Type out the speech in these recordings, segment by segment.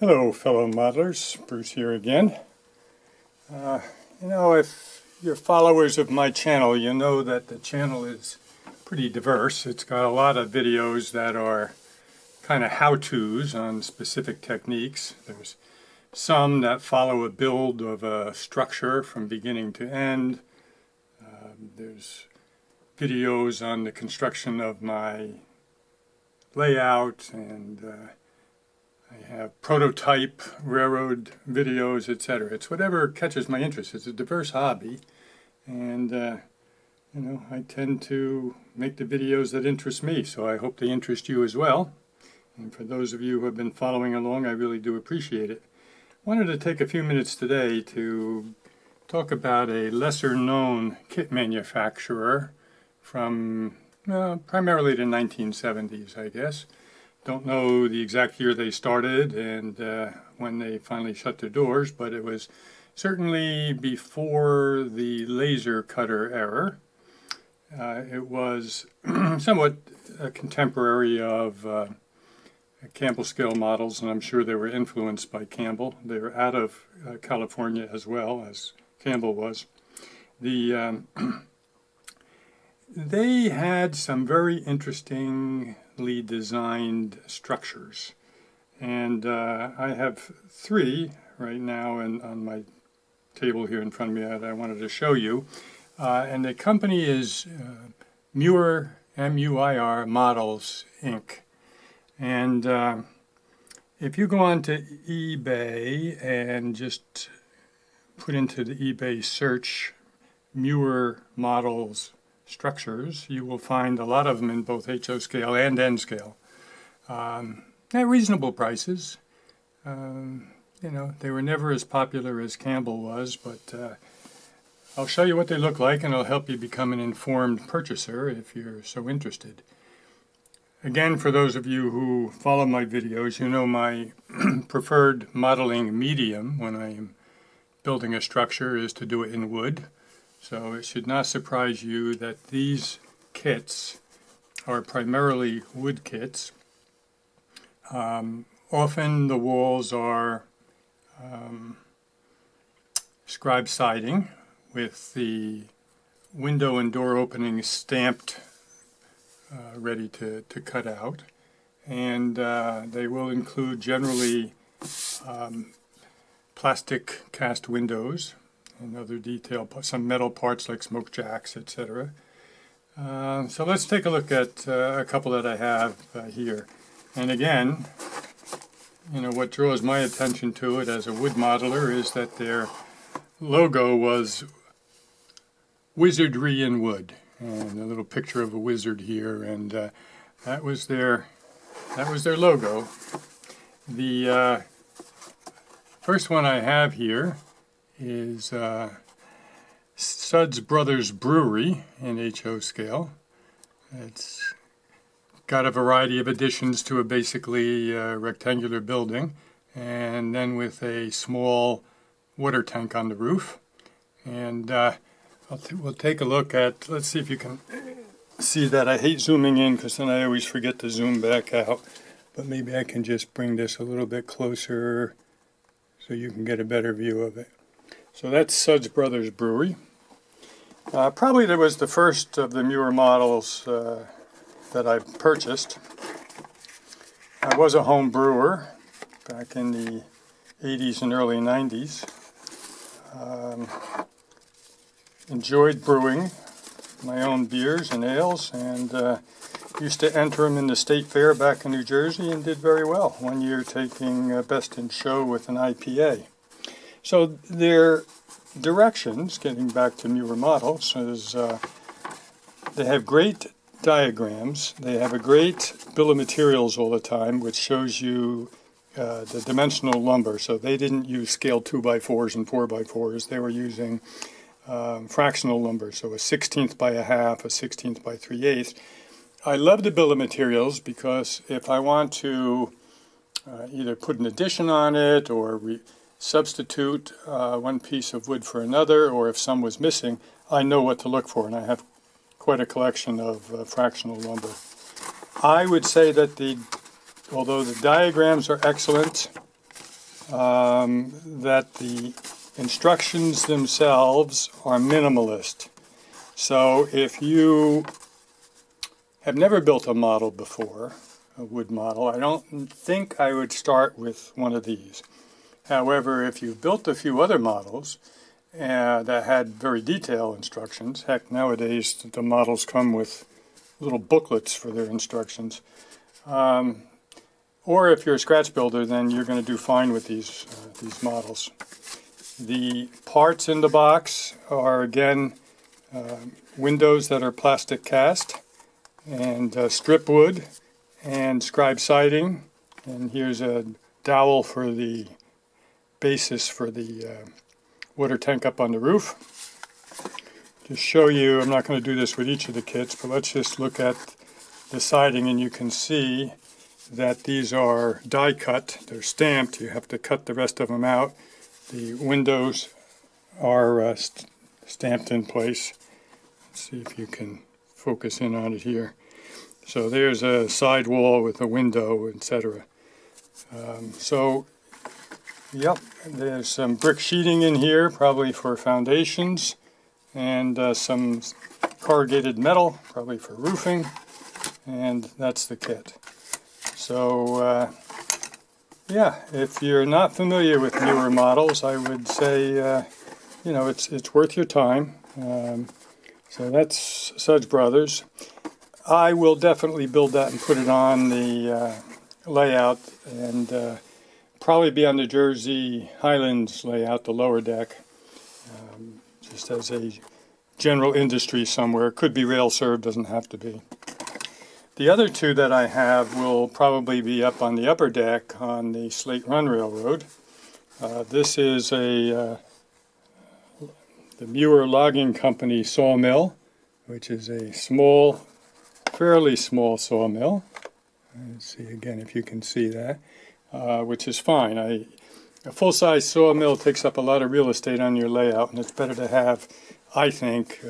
Hello fellow modelers, Bruce here again. If you're followers of my channel, you know that the channel is pretty diverse. It's got a lot of videos that are kind of how-tos on specific techniques. There's some that follow a build of a structure from beginning to end. There's videos on the construction of my layout, and I have prototype railroad videos, etc. It's whatever catches my interest. It's a diverse hobby, and I tend to make the videos that interest me, so I hope they interest you as well. And for those of you who have been following along, I really do appreciate it. I wanted to take a few minutes today to talk about a lesser-known kit manufacturer from primarily the 1970s, I guess. Don't know the exact year they started and when they finally shut their doors, but it was certainly before the laser cutter era. It was somewhat a contemporary of Campbell scale models, and I'm sure they were influenced by Campbell. They were out of California as well as Campbell was. They had some very interestingly designed structures, and I have three right now on my table here in front of me that I wanted to show you. And the company is Muir, M-U-I-R, Models, Inc. And if you go on to eBay and just put into the eBay search Muir Models structures, you will find a lot of them in both HO scale and N scale at reasonable prices. They were never as popular as Campbell was, but I'll show you what they look like, and it'll help you become an informed purchaser if you're so interested. Again, for those of you who follow my videos, you know my preferred modeling medium when I am building a structure is to do it in wood. So it should not surprise you that these kits are primarily wood kits. Often the walls are scribe siding with the window and door openings stamped, ready to cut out. And they will include generally plastic cast windows and other detail, some metal parts like smoke jacks, etc. So let's take a look at a couple that I have here. And again, what draws my attention to it as a wood modeler is that their logo was wizardry in wood, and a little picture of a wizard here, and that was their logo. The first one I have here is Suds Brothers Brewery in HO scale. It's got a variety of additions to a basically rectangular building, and then with a small water tank on the roof. And we'll take a look at, let's see if you can see that. I hate zooming in because then I always forget to zoom back out, but maybe I can just bring this a little bit closer so you can get a better view of it. So that's Suds Brothers Brewery. Probably that was the first of the Muir models that I purchased. I was a home brewer back in the 80s and early 90s. Enjoyed brewing my own beers and ales, and used to enter them in the state fair back in New Jersey and did very well. One year taking Best in Show with an IPA. So their directions, getting back to Muir Models, is they have great diagrams. They have a great bill of materials all the time, which shows you the dimensional lumber. So they didn't use scale 2x4s and 4x4s. They were using fractional lumber, so a 1/16 by a half, a 1/16 by 3/8. I love the bill of materials because if I want to either put an addition on it or substitute one piece of wood for another, or if some was missing, I know what to look for, and I have quite a collection of fractional lumber. I would say that although the diagrams are excellent, that the instructions themselves are minimalist. So if you have never built a model before, a wood model, I don't think I would start with one of these. However, if you've built a few other models that had very detailed instructions, heck, nowadays the models come with little booklets for their instructions, or if you're a scratch builder, then you're going to do fine with these models. The parts in the box are, again, windows that are plastic cast, and strip wood, and scribe siding, and here's a dowel for the basis for the water tank up on the roof. To show you, I'm not going to do this with each of the kits, but let's just look at the siding, and you can see that these are die cut. They're stamped. You have to cut the rest of them out. The windows are stamped in place. Let's see if you can focus in on it here. So there's a side wall with a window, etc. Yep, there's some brick sheeting in here, probably for foundations, and some corrugated metal, probably for roofing, and that's the kit. So, yeah, if you're not familiar with Muir models, I would say, you know, it's worth your time. So that's Suds Brothers. I will definitely build that and put it on the layout, and probably be on the Jersey Highlands layout, the lower deck, just as a general industry somewhere. Could be rail served, doesn't have to be. The other two that I have will probably be up on the upper deck on the Slate Run Railroad. This is the Muir Logging Company Sawmill, which is a small, fairly small sawmill. Let's see again if you can see that, which is fine. A full-size sawmill takes up a lot of real estate on your layout, and it's better to have, I think,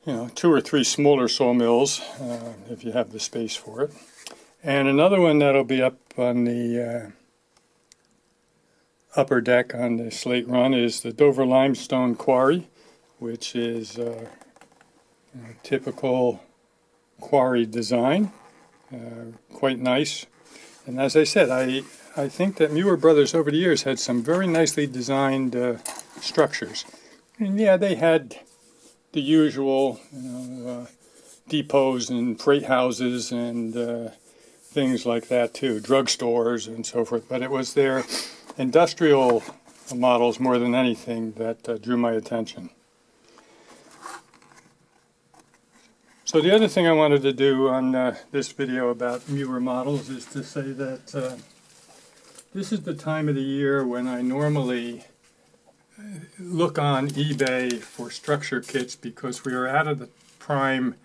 you know, 2 or 3 smaller sawmills if you have the space for it. And another one that'll be up on the upper deck on the Slate Run is the Dover Limestone Quarry, which is typical quarry design, quite nice. And as I said, I think that Muir Brothers over the years had some very nicely designed structures. And yeah, they had the usual, you know, depots and freight houses and things like that too, drugstores and so forth. But it was their industrial models more than anything that drew my attention. So the other thing I wanted to do on this video about Muir models is to say that this is the time of the year when I normally look on eBay for structure kits, because we are out of the prime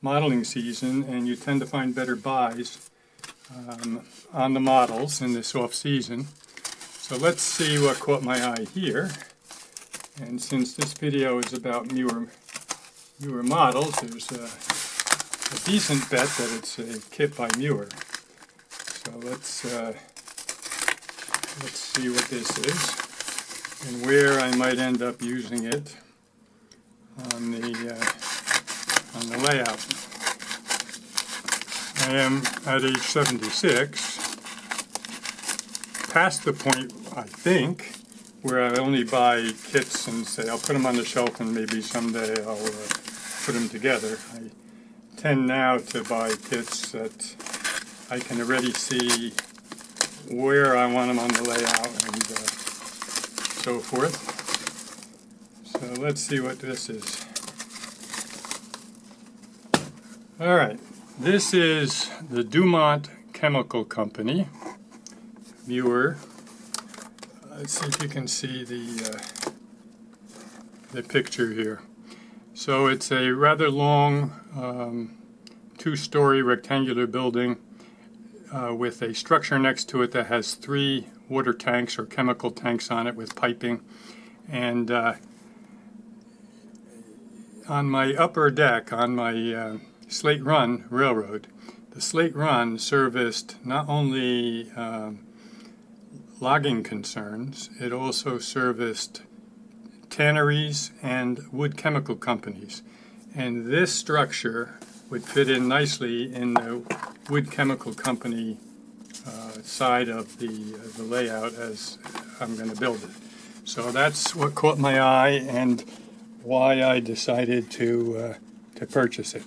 modeling season and you tend to find better buys on the models in this off season. So let's see what caught my eye here. And since this video is about Muir models, there's a decent bet that it's a kit by Muir. So let's see what this is and where I might end up using it on the layout. I am at age 76, past the point, I think, where I only buy kits and say I'll put them on the shelf and maybe someday I'll put them together. I tend now to buy kits that I can already see where I want them on the layout and so forth. So let's see what this is. Alright, this is the Dumont Chemical Company, Muir. Let's see if you can see the picture here. So it's a rather long 2-story rectangular building with a structure next to it that has 3 water tanks or chemical tanks on it with piping. And on my upper deck, on my Slate Run Railroad, the Slate Run serviced not only logging concerns. It also serviced tanneries and wood chemical companies. And this structure would fit in nicely in the wood chemical company side of the layout as I'm going to build it. So that's what caught my eye and why I decided to purchase it.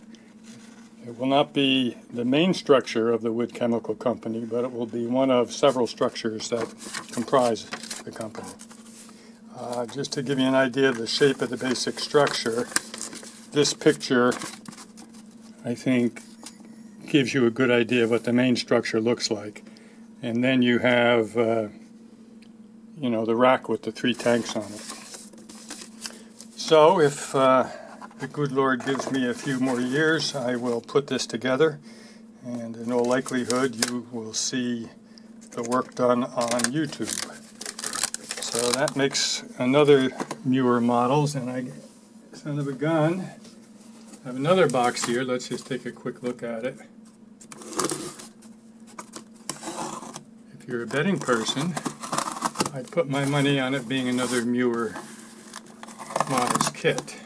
It will not be the main structure of the wood chemical company, but it will be one of several structures that comprise the company. Just to give you an idea of the shape of the basic structure, this picture, I think, gives you a good idea of what the main structure looks like. And then you have, you know, the rack with the 3 tanks on it. So if the good Lord gives me a few more years, I will put this together, and in all likelihood you will see the work done on YouTube. So that makes another Muir Models, and I, son of a gun, have another box here. Let's just take a quick look at it. If you're a betting person, I'd put my money on it being another Muir Models kit.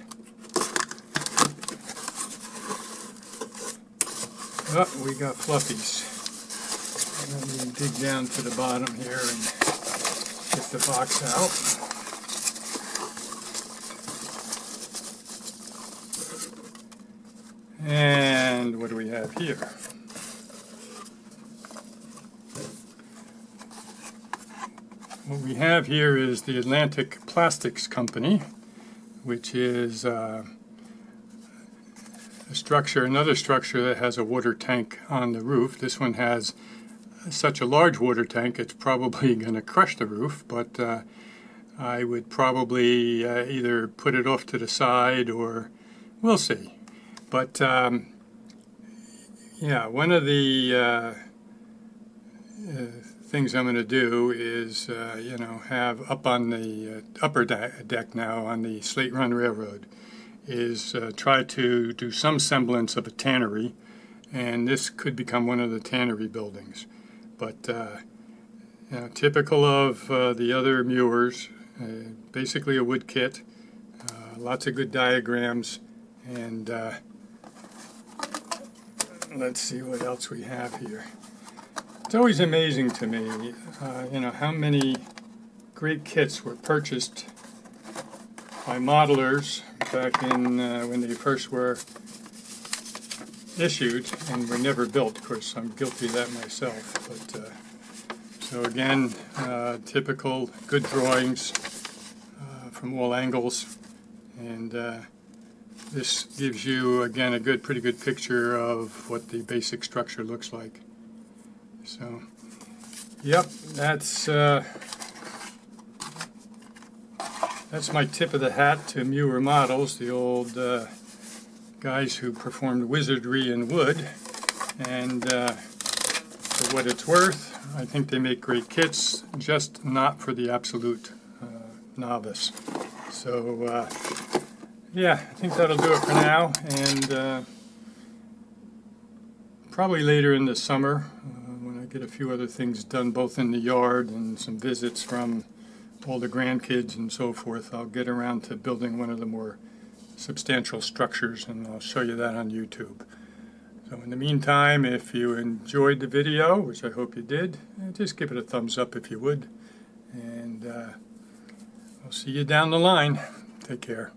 Oh, we got fluffies. Let me dig down to the bottom here and get the box out. And what do we have here? What we have here is the Atlantic Plastics Company, which is a structure, another structure that has a water tank on the roof. This one has such a large water tank it's probably going to crush the roof, but I would probably either put it off to the side or we'll see. But yeah, one of the things I'm going to do is, you know, have up on the upper deck now on the Slate Run Railroad is try to do some semblance of a tannery, and this could become one of the tannery buildings. But you know, typical of the other Muirs, basically a wood kit, lots of good diagrams, and let's see what else we have here. It's always amazing to me, you know, how many great kits were purchased by modelers back in when they first were issued and were never built. Of course, I'm guilty of that myself. But so again, typical good drawings from all angles, and this gives you again a pretty good picture of what the basic structure looks like. So, yep, that's my tip of the hat to Muir Models, the old guys who performed wizardry in wood. And for what it's worth, I think they make great kits, just not for the absolute novice. So, yeah, I think that'll do it for now. And probably later in the summer, when I get a few other things done both in the yard and some visits from all the grandkids and so forth, I'll get around to building one of the more substantial structures, and I'll show you that on YouTube. So in the meantime, if you enjoyed the video, which I hope you did, just give it a thumbs up if you would, and I'll see you down the line. Take care.